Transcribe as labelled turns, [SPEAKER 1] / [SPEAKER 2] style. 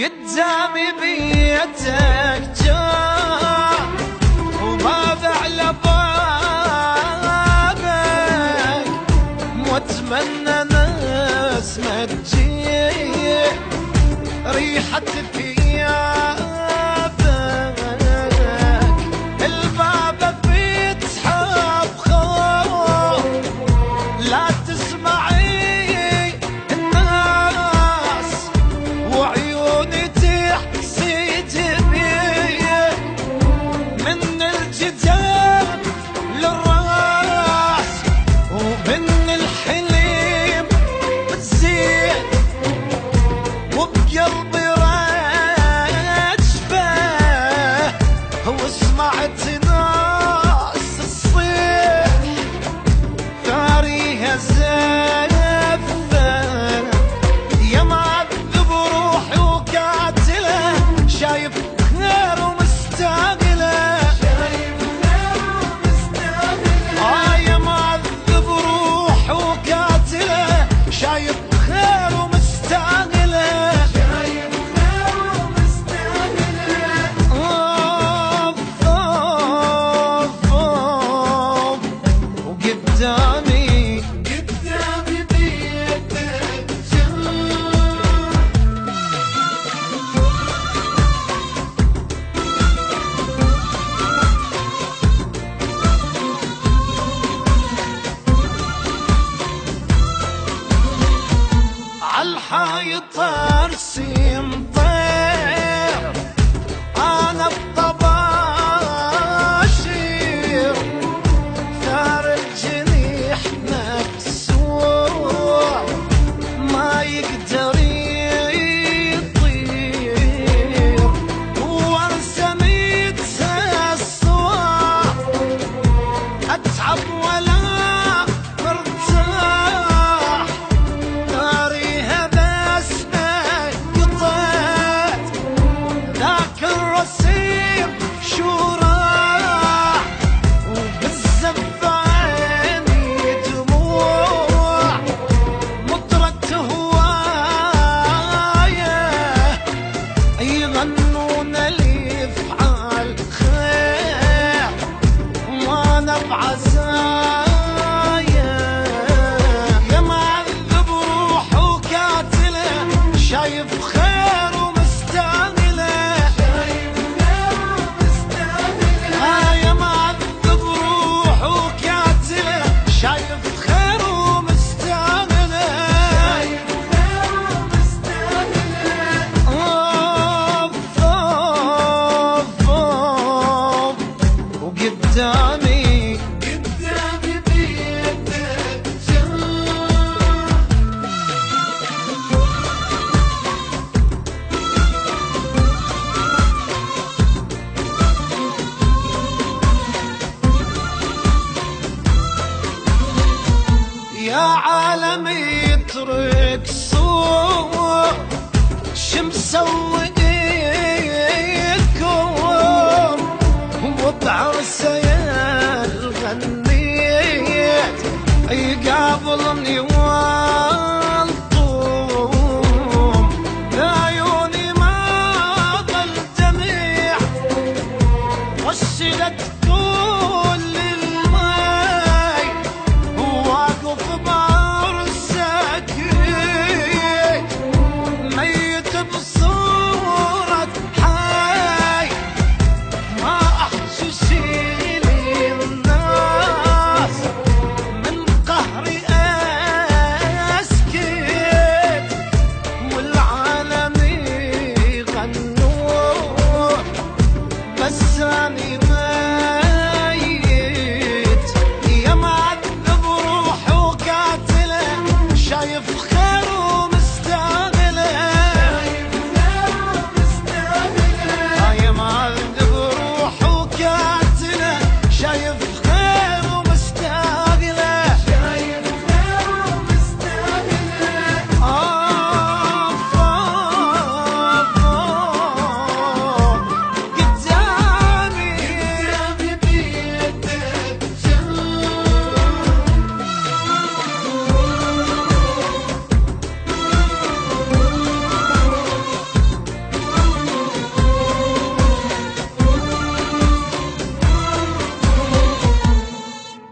[SPEAKER 1] قدامي بيتك جاء وباب على بابك، واتمنى نسمة تجي ريحة ثيابك. الباب بيتحب خوف لا تسمعي الناس، وعيوني تحسد بي من الجدار للراس، ومن الحليم بتزيد وبقلبي رجفه، وسمعت ناس الصيح ثاريها زفه. يا معذب روحي وقاتله، شايف خير ومستقله، يا معذب روحي وقاتله، شايف خير ومستقله. وقدامي بيتك عالحايط ارسم طير، انا بطباشير ثار الجنيح مكسور، ما يقدر يطير، ورسميتها الصور اتعب ولا مرتاح، ناريها بس ما قطعت، ذاك الرسيم شو راح، وبالزف عيني دموع، مطرت هوايه يغنون لي افعال خير، وانا بعزايا. يا معذب روح وقاتله، شايف خير ومستاهله، يا معذب روح وقاتله، شايف خير ومستاهله. وقدامي بيتك يا عالم يترك صور، شمسويكم وبعرسه غنيت يقابلني